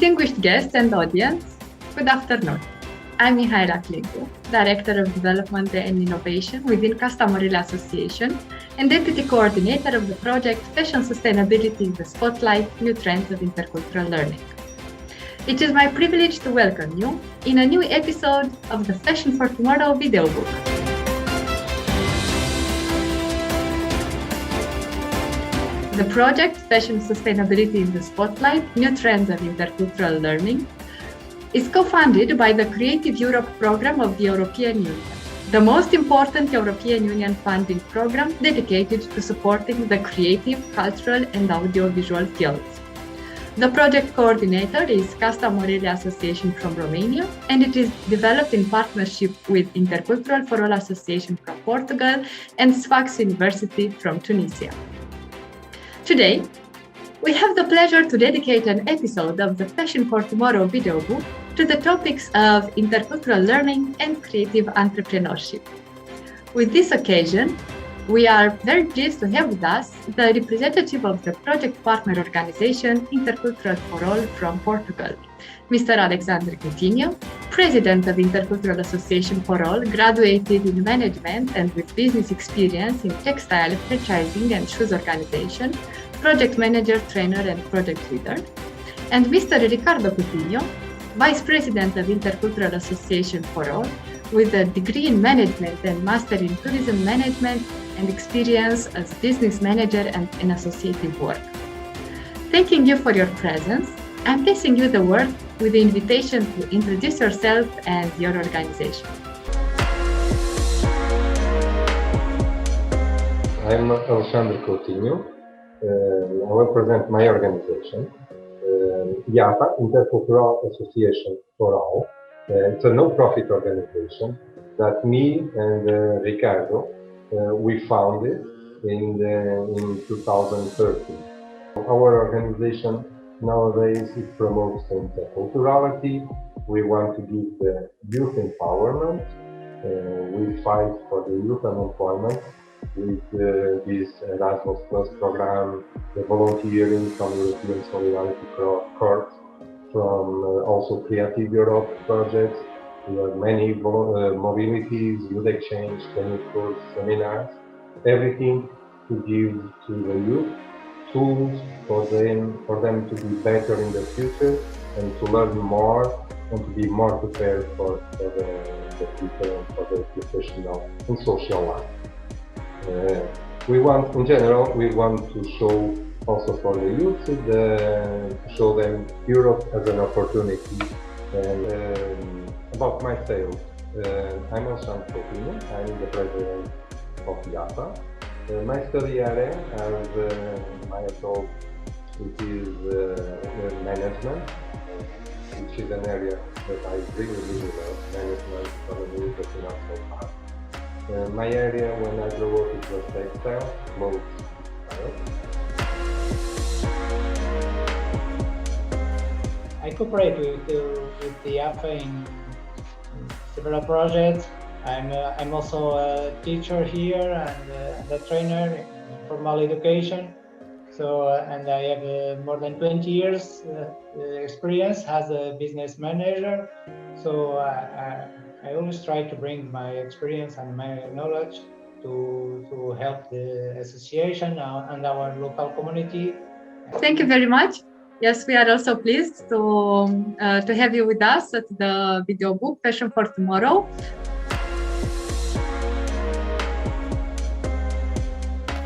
Distinguished guests and audience, good afternoon. I'm Clincu, Director of Development and Innovation within Kasta Morrely Association and Deputy Coordinator of the project Fashion Sustainability in the Spotlight, New Trends of Intercultural Learning. It is my privilege to welcome you in a new episode of the Fashion for Tomorrow Videobook. The project Fashion Sustainability in the Spotlight, New Trends of Intercultural Learning is co-funded by the Creative Europe program of the European Union, the most important European Union funding program dedicated to supporting the creative, cultural and audiovisual fields. The project coordinator is Kasta Morrely Association from Romania, and it is developed in partnership with Intercultural for All Association from Portugal and Sfax University from Tunisia. Today, we have the pleasure to dedicate an episode of the Fashion for Tomorrow videobook to the topics of intercultural learning and creative entrepreneurship. With this occasion, we are very pleased to have with us the representative of the project partner organization Intercultural for All from Portugal, Mr. Alexandre Coutinho, President of Intercultural Association for All, graduated in management and with business experience in textile, franchising and shoes organization, project manager, trainer and project leader, and Mr. Ricardo Coutinho, Vice President of Intercultural Association for All, with a degree in management and master in tourism management and experience as business manager and in associative work. Thanking you for your presence, I'm placing you the word with the invitation to introduce yourself and your organization. I'm Alexandre Coutinho. I represent my organization, IATA, Intercultural Association for All. It's a no-profit organization that me and Ricardo we founded in 2013. Our organization nowadays it promotes interculturality. We want to give the youth empowerment. We fight for the youth unemployment with this Erasmus Plus program, the volunteering from European Solidarity Corps, from also Creative Europe projects. We have many mobilities, youth exchange, training courses, seminars, everything to give to the youth tools for them to be better in the future and to learn more and to be more prepared for the future and for the professional and social life. We want to show also for the youth to show them Europe as an opportunity. And about myself, I'm Alexandre Coutinho. I'm the president of IATA. My study area, as I told, it is management, which is an area that I really love, management, economy, the financial part. My area when I grew up it was textile, clothes, style. I cooperate with the AFA in several projects. I'm also a teacher here and a trainer in formal education. So and I have more than 20 years experience as a business manager. So I always try to bring my experience and my knowledge to help the association and our local community. Thank you very much. Yes, we are also pleased to have you with us at the video book Fashion for Tomorrow.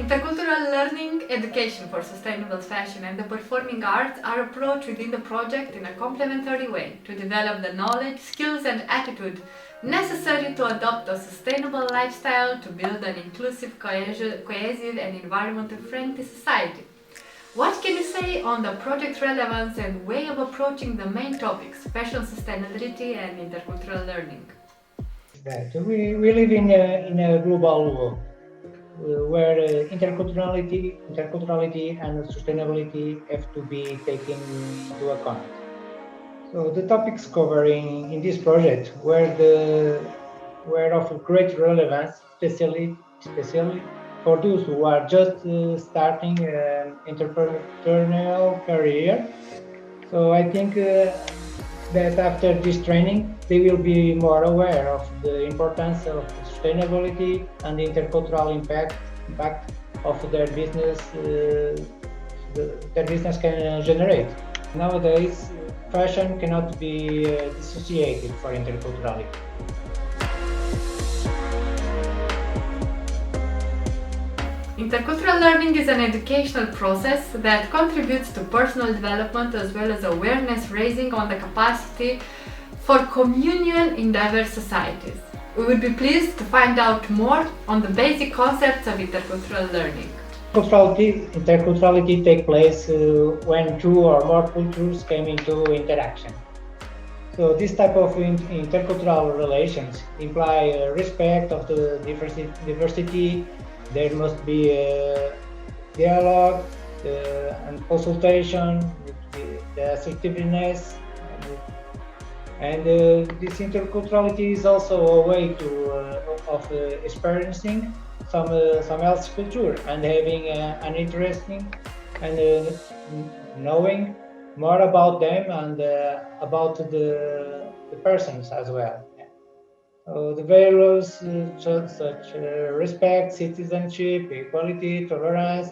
Intercultural learning, education for sustainable fashion and the performing arts are approached within the project in a complementary way to develop the knowledge, skills and attitude necessary to adopt a sustainable lifestyle to build an inclusive, cohesive and environmentally friendly society. What can you say on the project relevance and way of approaching the main topics, fashion sustainability and intercultural learning? That we live in a global world where interculturality and sustainability have to be taken into account. So the topics covering in this project were of great relevance, especially for those who are just starting entrepreneurial career. So I think that after this training, they will be more aware of the importance of sustainability and the intercultural impact of their business. Their business can generate. Nowadays, fashion cannot be dissociated for interculturality. Intercultural learning is an educational process that contributes to personal development as well as awareness raising on the capacity for communion in diverse societies. We would be pleased to find out more on the basic concepts of intercultural learning. Interculturality takes place when two or more cultures come into interaction. So this type of intercultural relations imply respect of the diversity. There must be dialogue and consultation, the assertiveness, and this interculturality is also a way of experiencing some else culture and having an interesting and knowing more about them and about the persons as well. The values such respect, citizenship, equality, tolerance,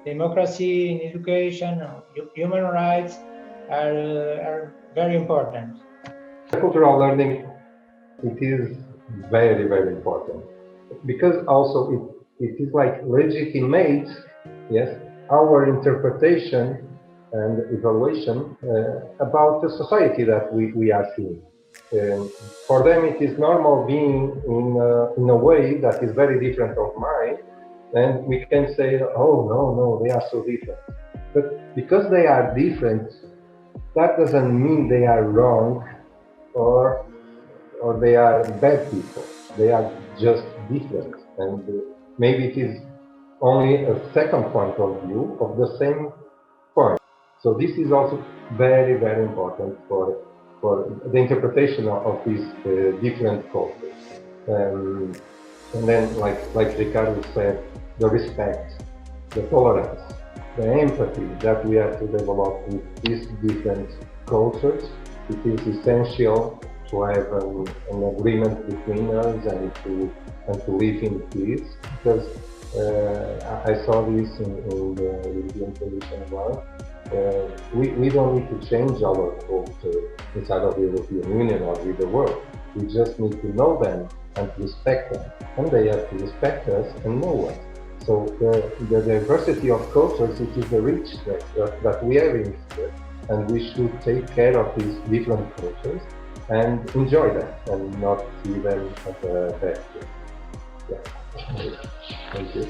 democracy in education, human rights are very important. Cultural learning, it is very, very important because also it is like legitimate, yes, our interpretation and evaluation about the society that we are seeing. For them, it is normal being in a way that is very different of mine, and we can say, oh, no, they are so different. But because they are different, that doesn't mean they are wrong or they are bad people. They are just different, and maybe it is only a second point of view of the same point. So this is also very, very important for the interpretation of these different cultures. And then, like Ricardo said, the respect, the tolerance, the empathy that we have to develop with these different cultures. It is essential to have an agreement between us and to live in peace, because I saw this in the European Commission law. We don't need to change our culture inside of the European Union or with the world. We just need to know them and respect them, and they have to respect us and know us. So the diversity of cultures, it is the richness that we have in here, and we should take care of these different cultures and enjoy them and not see them as a bad thing. Yeah. Thank you.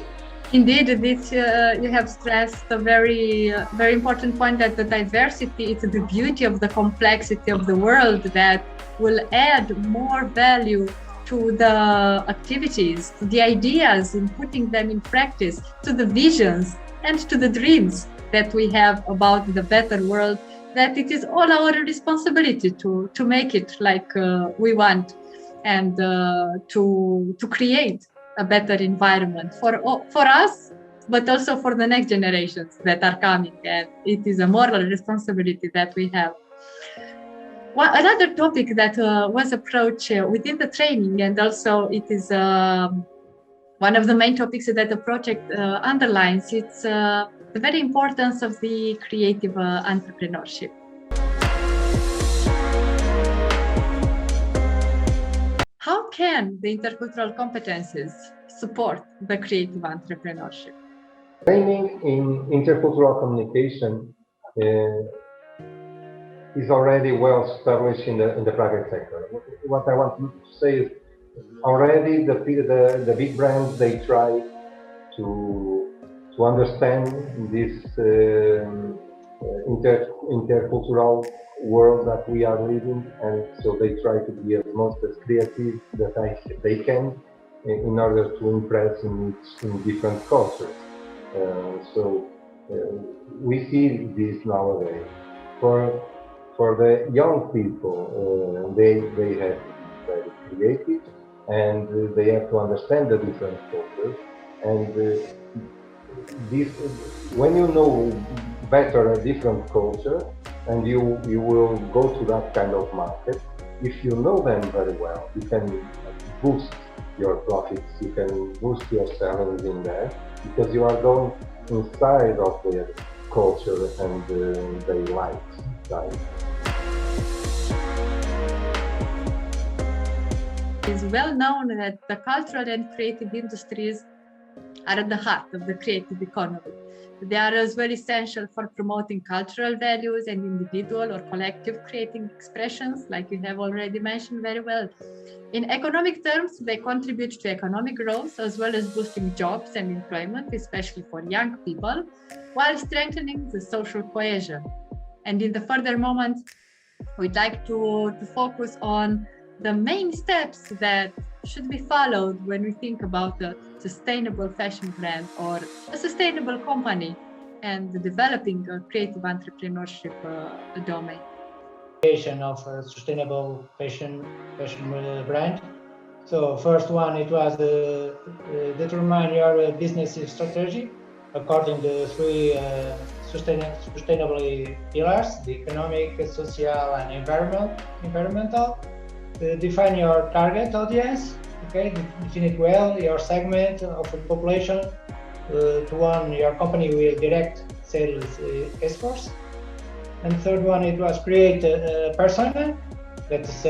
Indeed, this you have stressed a very important point, that the diversity is the beauty of the complexity of the world that will add more value to the activities, to the ideas, in putting them in practice, to the visions and to the dreams that we have about the better world, that it is all our responsibility to make it like we want, and to create a better environment for us, but also for the next generations that are coming. And it is a moral responsibility that we have. Another topic that was approached within the training, and also it is one of the main topics that the project underlines, it's the very importance of the creative entrepreneurship. How can the intercultural competences support the creative entrepreneurship? Training in intercultural communication is already well established in the private sector. What I want to say is, already the big brands, they try to understand this intercultural world that we are living, and so they try to be as creative that they can in order to impress in different cultures. So we see this nowadays. For the young people, they have to be very creative, and they have to understand the different cultures. And this, when you know better a different culture, and you will go to that kind of market. If you know them very well, you can boost your profits, you can boost your salaries in there, because you are going inside of their culture and their lives, right? It is well known that the cultural and creative industries are at the heart of the creative economy. They are as well essential for promoting cultural values and individual or collective creative expressions, like you have already mentioned very well. In economic terms, they contribute to economic growth as well as boosting jobs and employment, especially for young people, while strengthening the social cohesion. And in the further moment, we'd like to focus on the main steps that should be followed when we think about a sustainable fashion brand or a sustainable company and developing a creative entrepreneurship domain. Creation of a sustainable fashion brand. So first one, it was determine your business strategy according to three sustainability pillars: the economic, social, and environmental. Define your target audience. Okay, define it well, your segment of the population to one your company will direct sales efforts. And third one, it was create a persona, that is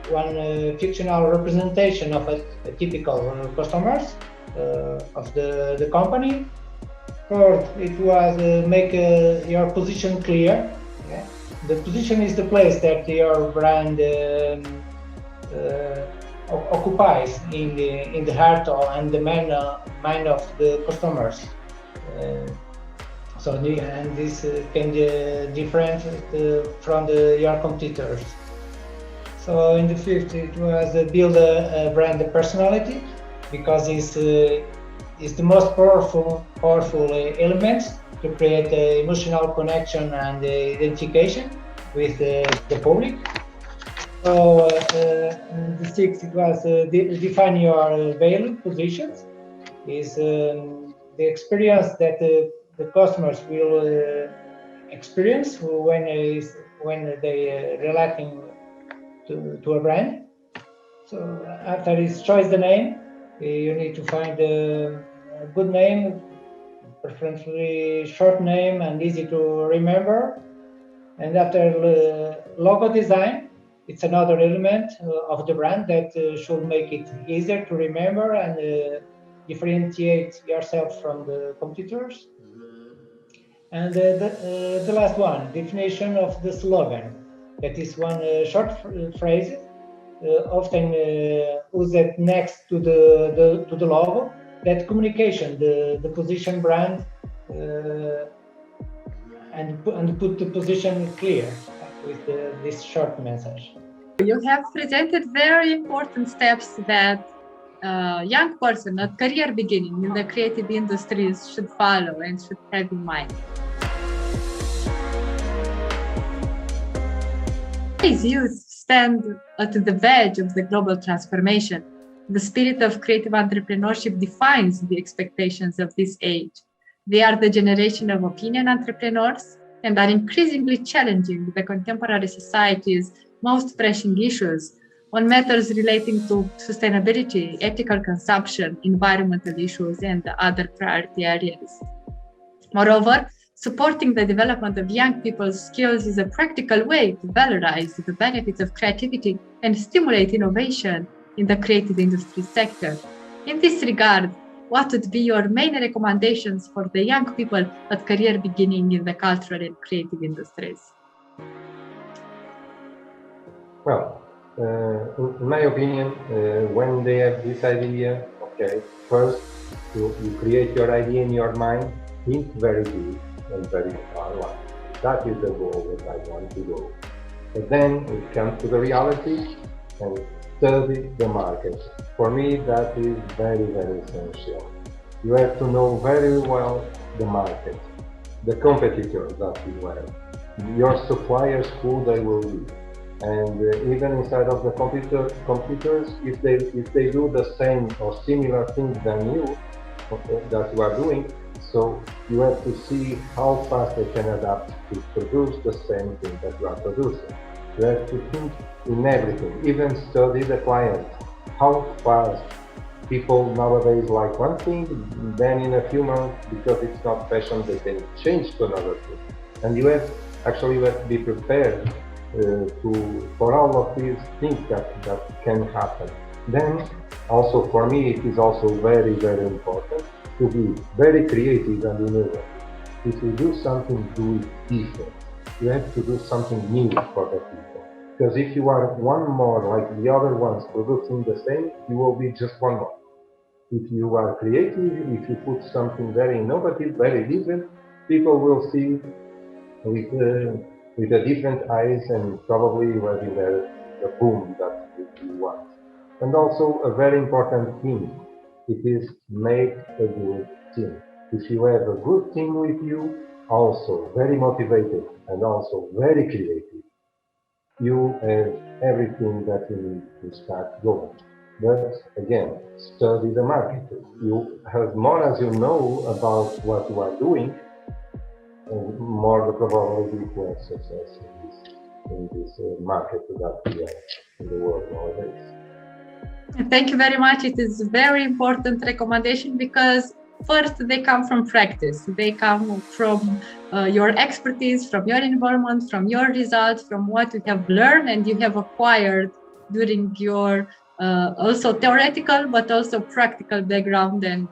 one fictional representation of a typical customers of the company. Fourth, it was make your position clear. Yeah? The position is the place that your brand occupies in the heart and the mind of the customers. And this can be different from your competitors. So in the fifth, it was build a brand personality, because it's the most powerful element to create emotional connection and identification with the public. So the sixth, it was define your value positions. Is the experience that the customers will experience when they relating to a brand. So after it's choose the name, you need to find a good name, preferably short name and easy to remember. And after logo design, it's another element of the brand that should make it easier to remember and differentiate yourself from the competitors. And the last one, definition of the slogan. That is one short phrase, often used next to the logo. That communication, the position brand, and put the position clear with this short message. You have presented very important steps that a young person at career beginning in the creative industries should follow and should have in mind. Today's youth stand at the verge of the global transformation. The spirit of creative entrepreneurship defines the expectations of this age. They are the generation of opinion entrepreneurs and are increasingly challenging the contemporary society's most pressing issues on matters relating to sustainability, ethical consumption, environmental issues, and other priority areas. Moreover, supporting the development of young people's skills is a practical way to valorize the benefits of creativity and stimulate innovation in the creative industry sector. In this regard, what would be your main recommendations for the young people at career beginning in the cultural and creative industries? Well, in my opinion, when they have this idea, okay, first you create your idea in your mind, think very deep and very far away. That is the goal that I want to go. But then it comes to the reality and study the market. For me, that is very, very essential. You have to know very well the market, the competitors that you have, your suppliers, who they will be. And even inside of the competitors, if they do the same or similar things than you, that you are doing, So you have to see how fast they can adapt to produce the same thing that you are producing. You have to think in everything, even study the client. How fast people nowadays like one thing, then in a few months, because it's not fashion, they can change to another thing. And you have to be prepared for all of these things that can happen. Then also for me, it is also very, very important to be very creative and innovative. If you do something, do it different. You have to do something new for the people. Because if you are one more like the other ones producing the same, you will be just one more. If you are creative, if you put something very innovative, very different, people will see with a different eyes, and probably will be the boom that you want. And also a very important thing, it is make a good team. If you have a good team with you, also very motivated and also very creative, you have everything that you need to start going. But again, study the market. You, as more as you know about what you are doing, more the probability to have success in this market that we are in the world nowadays. Thank you very much. It is a very important recommendation because first they come from practice. They come from your expertise, from your involvement, from your results, from what you have learned and you have acquired during your also theoretical but also practical background and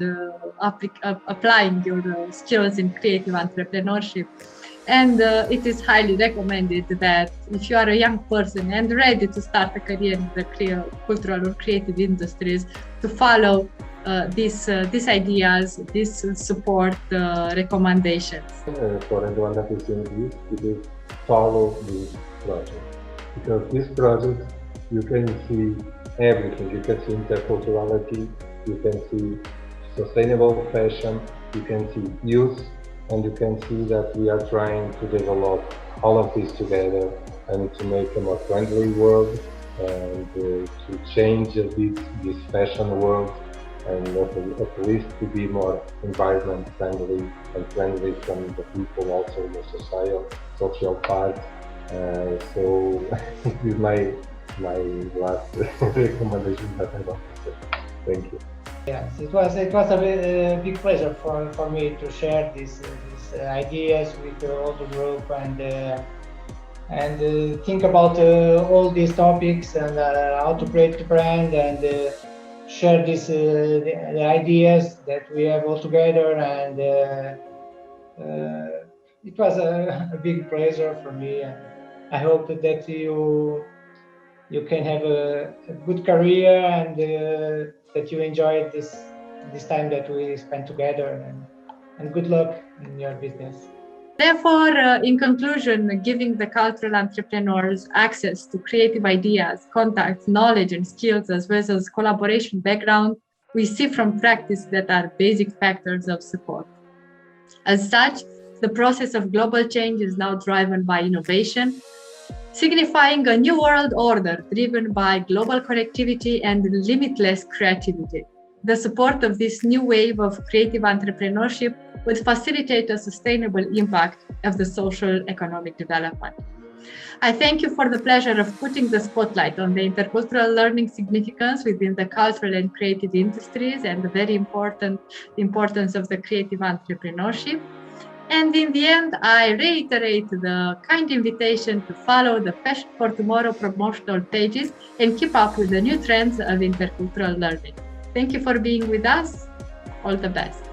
applying your skills in creative entrepreneurship. And it is highly recommended that if you are a young person and ready to start a career in the cultural or creative industries, to follow these ideas, these support recommendations. For everyone that is in this, it is follow this project. Because this project, you can see everything. You can see interculturality, you can see sustainable fashion, you can see youth, and you can see that we are trying to develop all of this together and to make a more friendly world and to change a bit this fashion world and at least to be more environment friendly and friendly from the people, also the social part. So this is my last recommendation that I want to say. Thank you. Yes, it was a big pleasure for me to share these ideas with all the group and think about all these topics and how to create the brand and share the ideas that we have all together, and it was a big pleasure for me, and I hope that you can have a good career and that you enjoyed this time that we spent together, and good luck in your business. Therefore, in conclusion, giving the cultural entrepreneurs access to creative ideas, contacts, knowledge and skills, as well as collaboration background, we see from practice that are basic factors of support. As such, the process of global change is now driven by innovation, signifying a new world order driven by global connectivity and limitless creativity. The support of this new wave of creative entrepreneurship would facilitate a sustainable impact of the social economic development. I thank you for the pleasure of putting the spotlight on the intercultural learning significance within the cultural and creative industries and the very important importance of the creative entrepreneurship. And in the end, I reiterate the kind invitation to follow the Fashion for Tomorrow promotional pages and keep up with the new trends of intercultural learning. Thank you for being with us. All the best.